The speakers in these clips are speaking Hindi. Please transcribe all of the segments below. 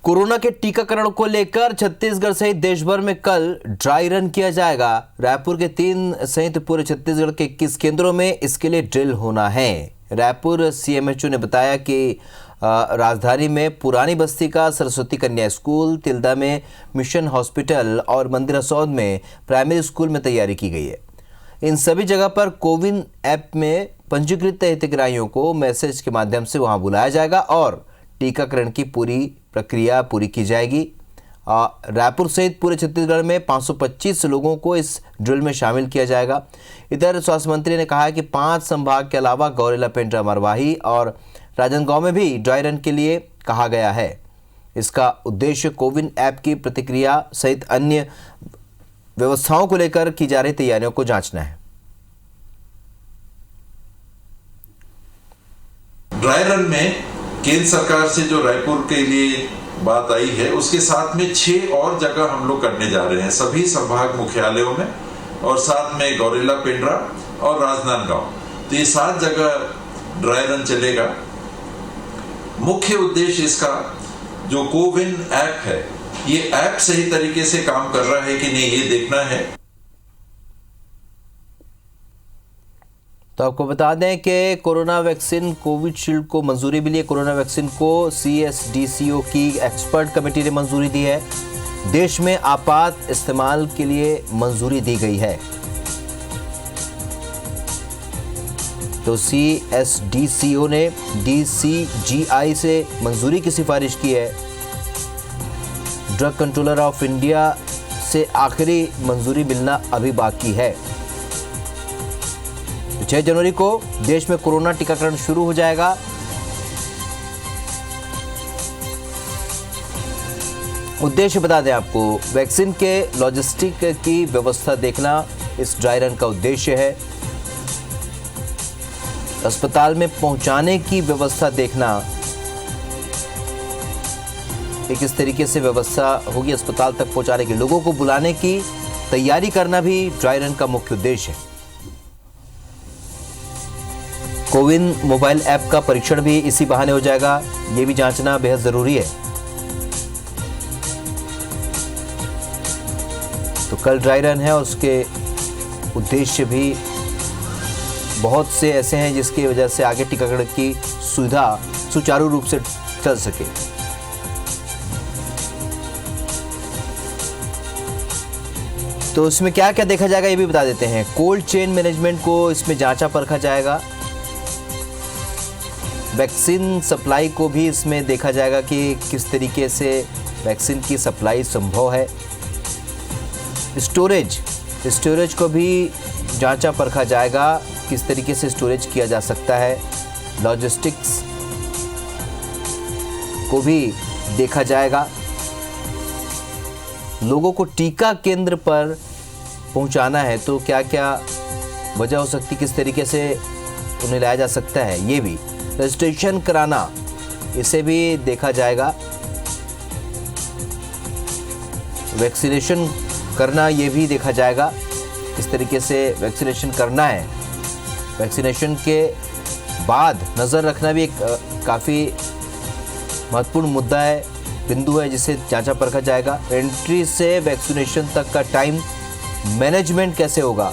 कोरोना के टीकाकरण को लेकर छत्तीसगढ़ सहित देश भर में कल ड्राई रन किया जाएगा। रायपुर के 3 सहित पूरे छत्तीसगढ़ के 21 केंद्रों में इसके लिए ड्रिल होना है। रायपुर सीएमएचओ ने बताया कि राजधानी में पुरानी बस्ती का सरस्वती कन्या स्कूल, तिल्दा में मिशन हॉस्पिटल और मंदिर हसौद में प्राइमरी स्कूल में तैयारी की गई है। इन सभी जगह पर कोविन ऐप में पंजीकृत हितग्राहियों को मैसेज के माध्यम से वहां बुलाया जाएगा और टीकाकरण की पूरी प्रक्रिया पूरी की जाएगी। रायपुर सहित पूरे छत्तीसगढ़ में 525 लोगों को इस ड्रिल में शामिल किया जाएगा। इधर स्वास्थ्य मंत्री ने कहा है कि 5 संभाग के अलावा गौरेला, पेंड्रा, मरवाही और राजनांदगांव में भी ड्राई रन के लिए कहा गया है। इसका उद्देश्य कोविन ऐप की प्रतिक्रिया सहित अन्य व्यवस्थाओं को लेकर की जा रही तैयारियों को जांचना है। ड्राई रन में केंद्र सरकार से जो रायपुर के लिए बात आई है, उसके साथ में 6 और जगह हम लोग करने जा रहे हैं, सभी संभाग मुख्यालयों में, और साथ में गौरेला, पेंड्रा और राजनांदगांव। तो ये 7 जगह ड्राई रन चलेगा। मुख्य उद्देश्य इसका जो कोविन ऐप है, ये ऐप सही तरीके से काम कर रहा है कि नहीं, ये देखना है। तो आपको बता दें कि कोरोना वैक्सीन कोविशील्ड को मंजूरी मिली है। कोरोना वैक्सीन को CSDCO की एक्सपर्ट कमेटी ने मंजूरी दी है। देश में आपात इस्तेमाल के लिए मंजूरी दी गई है। तो CSDCO ने DCGI से मंजूरी की सिफारिश की है। ड्रग कंट्रोलर ऑफ इंडिया से आखिरी मंजूरी मिलना अभी बाकी है। 6 जनवरी को देश में कोरोना टीकाकरण शुरू हो जाएगा। उद्देश्य बता दें आपको, वैक्सीन के लॉजिस्टिक की व्यवस्था देखना इस ड्राई रन का उद्देश्य है। अस्पताल में पहुंचाने की व्यवस्था देखना, कि किस तरीके से व्यवस्था होगी अस्पताल तक पहुंचाने की, लोगों को बुलाने की तैयारी करना भी ड्राई रन का मुख्य उद्देश्य है। कोविन मोबाइल ऐप का परीक्षण भी इसी बहाने हो जाएगा, ये भी जांचना बेहद जरूरी है। तो कल ड्राई रन है और उसके उद्देश्य भी बहुत से ऐसे हैं जिसकी वजह से आगे टीकाकरण की सुविधा सुचारू रूप से चल सके। तो इसमें क्या क्या देखा जाएगा ये भी बता देते हैं। कोल्ड चेन मैनेजमेंट को इसमें जांचा परखा जाएगा। वैक्सीन सप्लाई को भी इसमें देखा जाएगा कि किस तरीके से वैक्सीन की सप्लाई संभव है। स्टोरेज को भी जांचा परखा जाएगा, किस तरीके से स्टोरेज किया जा सकता है। लॉजिस्टिक्स को भी देखा जाएगा। लोगों को टीका केंद्र पर पहुंचाना है तो क्या क्या वजह हो सकती, किस तरीके से उन्हें लाया जा सकता है, ये भी रजिस्ट्रेशन कराना, इसे भी देखा जाएगा। वैक्सीनेशन करना, ये भी देखा जाएगा किस तरीके से वैक्सीनेशन करना है। वैक्सीनेशन के बाद नज़र रखना भी एक काफ़ी महत्वपूर्ण मुद्दा है, बिंदु है जिसे जांचा परखा जाएगा। एंट्री से वैक्सीनेशन तक का टाइम मैनेजमेंट कैसे होगा,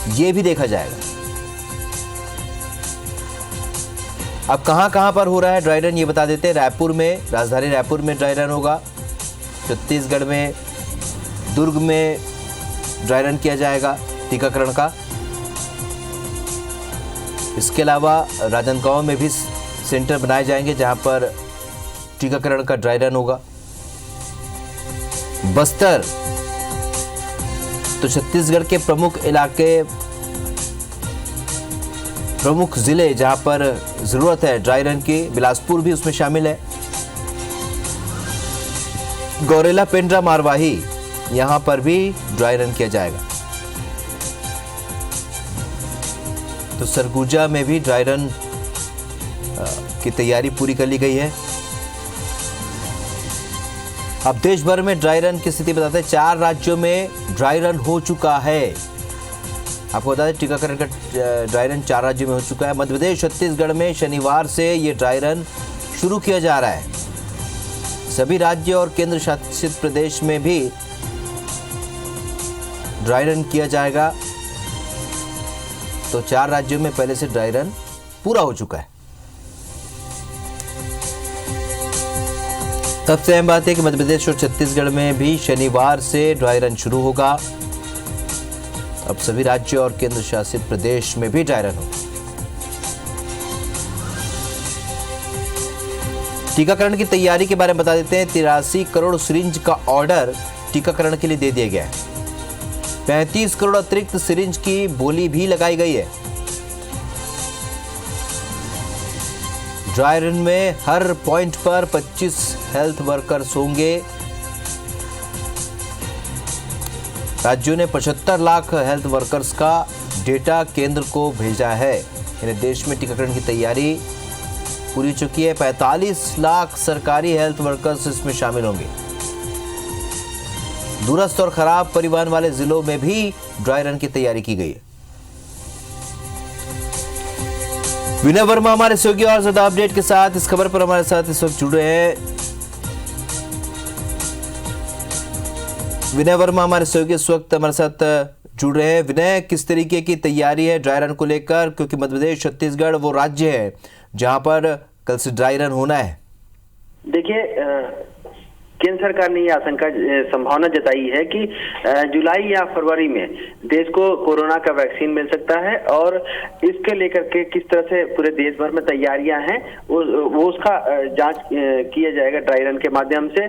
ये भी देखा जाएगा। अब कहां पर हो रहा है ड्राई रन ये बता देते हैं। रायपुर में, राजधानी रायपुर में ड्राई रन होगा। छत्तीसगढ़ में दुर्ग में ड्राई रन किया जाएगा टीकाकरण का। इसके अलावा राजनांदगांव में भी सेंटर बनाए जाएंगे जहां पर टीकाकरण का ड्राई रन होगा। बस्तर, तो छत्तीसगढ़ के प्रमुख इलाके, प्रमुख जिले जहां पर जरूरत है ड्राई रन की, बिलासपुर भी उसमें शामिल है। गौरेला, पेंड्रा, मरवाही, यहां पर भी ड्राई रन किया जाएगा। तो सरगुजा में भी ड्राई रन की तैयारी पूरी कर ली गई है। अब देश भर में ड्राई रन की स्थिति बताते हैं। 4 राज्यों में ड्राई रन हो चुका है। आपको बता दें टीकाकरण का ड्राई रन 4 राज्यों में हो चुका है। मध्य प्रदेश, छत्तीसगढ़ में शनिवार से ये ड्राई रन शुरू किया जा रहा है। सभी राज्य और केंद्र शासित प्रदेश में भी ड्राई रन किया जाएगा। तो 4 राज्यों में पहले से ड्राई रन पूरा हो चुका है। सबसे अहम बात है कि मध्य प्रदेश और छत्तीसगढ़ में भी शनिवार से ड्राई रन शुरू होगा। अब सभी राज्यों और केंद्र शासित प्रदेश में भी ड्राई रन होगा। टीकाकरण की तैयारी के बारे में बता देते हैं। 83 करोड़ सिरिंज का ऑर्डर टीकाकरण के लिए दे दिया गया है। 35 करोड़ अतिरिक्त सिरिंज की बोली भी लगाई गई है। ड्राई रन में हर पॉइंट पर 25 हेल्थ वर्कर्स होंगे। राज्यों ने 75 लाख हेल्थ वर्कर्स का डेटा केंद्र को भेजा है। यानी देश में टीकाकरण की तैयारी पूरी चुकी है। 45 लाख सरकारी हेल्थ वर्कर्स इसमें शामिल होंगे। दूरस्थ और खराब परिवहन वाले जिलों में भी ड्राई रन की तैयारी की गई है। विनय वर्मा हमारे सहयोगी और ज्यादा अपडेट के साथ इस खबर पर हमारे साथ इस वक्त जुड़े हैं। विनय वर्मा हमारे सहयोगी इस वक्त हमारे साथ जुड़ रहे हैं। विनय, किस तरीके की तैयारी है ड्राई रन को लेकर, क्योंकि मध्य प्रदेश छत्तीसगढ़ वो राज्य है जहां पर कल से ड्राई रन होना है? देखिए, केंद्र सरकार ने यह आशंका संभावना जताई है कि जुलाई या फरवरी में देश को कोरोना का वैक्सीन मिल सकता है और इसके लेकर के किस तरह से पूरे देश भर में तैयारियां हैं वो उसका जांच किया जाएगा ड्राई रन के माध्यम से।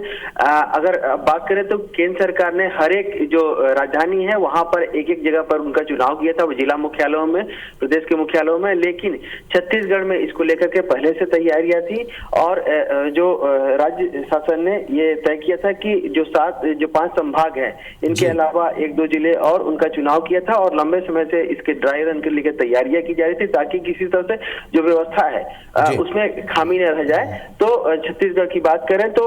अगर बात करें तो केंद्र सरकार ने हर एक जो राजधानी है वहां पर एक एक जगह पर उनका चुनाव किया था, वो जिला मुख्यालयों में, प्रदेश के मुख्यालयों में। लेकिन छत्तीसगढ़ में इसको लेकर के पहले से तैयारियां थी और जो राज्य शासन ने ये तय किया था कि जो 5 संभाग हैं इनके अलावा 1-2 जिले और उनका चुनाव किया था और लंबे समय से इसके ड्राई रन के लिए तैयारियां की जा रही थी ताकि किसी तरह से जो व्यवस्था है उसमें खामी न रह जाए। तो छत्तीसगढ़ की बात करें तो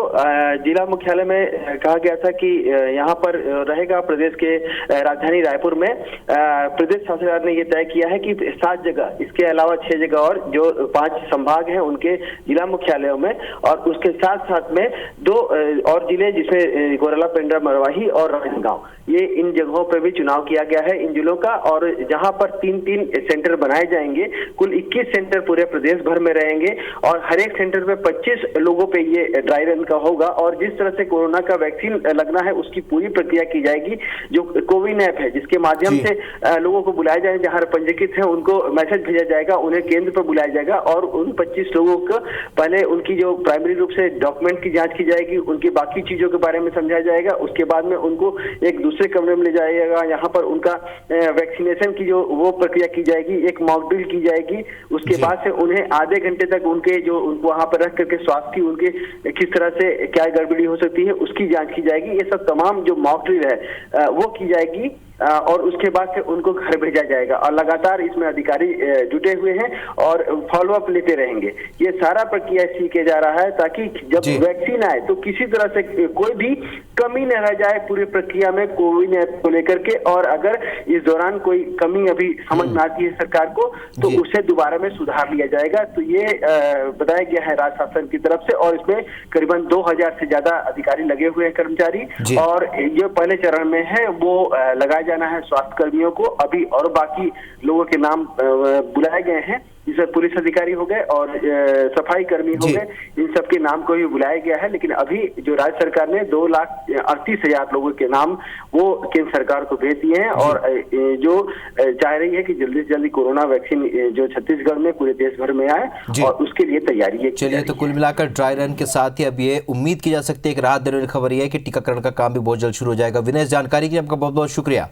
जिला मुख्यालय में कहा गया था कि यहाँ पर रहेगा प्रदेश के राजधानी रायपुर में। प्रदेश शासन ने यह तय किया है कि 7 जगह, इसके अलावा 6 जगह और जो 5 संभाग हैं उनके जिला मुख्यालयों में, और उसके साथ साथ में 2 और जिले जिसमें गोरला, पेंड्रा, मरवाही और राजनांदगांव, ये इन जगहों पर भी चुनाव किया गया है इन जिलों का। और जहां पर 3-3 सेंटर बनाए जाएंगे, कुल 21 सेंटर पूरे प्रदेश भर में रहेंगे और हर एक सेंटर पे 25 लोगों पे ये ड्राई रन का होगा। और जिस तरह से कोरोना का वैक्सीन लगना है उसकी पूरी प्रक्रिया की जाएगी। जो कोविन ऐप है जिसके माध्यम से लोगों को बुलाया जाए, जहां पंजीकृत है उनको मैसेज भेजा जाएगा, उन्हें केंद्र पर बुलाया जाएगा और उन 25 लोगों को पहले उनकी जो प्राइमरी रूप से डॉक्यूमेंट की जाँच की जाएगी, उनकी बाकी चीजों के बारे में समझाया जाएगा। उसके बाद में उनको एक दूसरे कमरे में ले जाया जाएगा, यहाँ पर उनका वैक्सीनेशन की जो वो प्रक्रिया की जाएगी, एक मॉक ड्रिल की जाएगी। उसके बाद से उन्हें आधे घंटे तक उनके जो उनको वहां पर रख करके स्वास्थ्य उनके किस तरह से क्या गड़बड़ी हो सकती है उसकी जांच की जाएगी। ये सब तमाम जो मॉक ड्रिल है वो की जाएगी और उसके बाद से उनको घर भेजा जाएगा। और लगातार इसमें अधिकारी जुटे हुए हैं और फॉलोअप लेते रहेंगे। ये सारा प्रक्रिया इसलिए किया जा रहा है ताकि जब वैक्सीन आए तो किसी तरह से कोई भी कमी न रह जाए पूरी प्रक्रिया में कोविन ऐप को लेकर के। और अगर इस दौरान कोई कमी अभी समझ में आती है सरकार को तो उसे दोबारा में सुधार लिया जाएगा। तो ये बताया गया है राज्य शासन की तरफ से और इसमें करीबन 2000 से ज्यादा अधिकारी लगे हुए हैं, कर्मचारी। और ये पहले चरण में है, वो लगाया जाना है स्वास्थ्य कर्मियों को। अभी और बाकी लोगों के नाम बुलाए गए हैं, जिसमें पुलिस अधिकारी हो गए और सफाई कर्मी हो गए, इन सबके नाम को भी बुलाया गया है। लेकिन अभी जो राज्य सरकार ने 2,38,000 लोगों के नाम वो केंद्र सरकार को भेज दिए हैं और जो चाह रही है कि जल्दी से जल्दी कोरोना वैक्सीन जो छत्तीसगढ़ में पूरे देश भर में आए और उसके लिए तैयारी है। चलिए, तो कुल मिलाकर ड्राई रन के साथ ही अब ये उम्मीद की जा सकती है, एक राहत देने वाली खबर यह है कि टीकाकरण का काम भी बहुत जल्द शुरू हो जाएगा। विनय, जानकारी के लिए आपका बहुत बहुत शुक्रिया।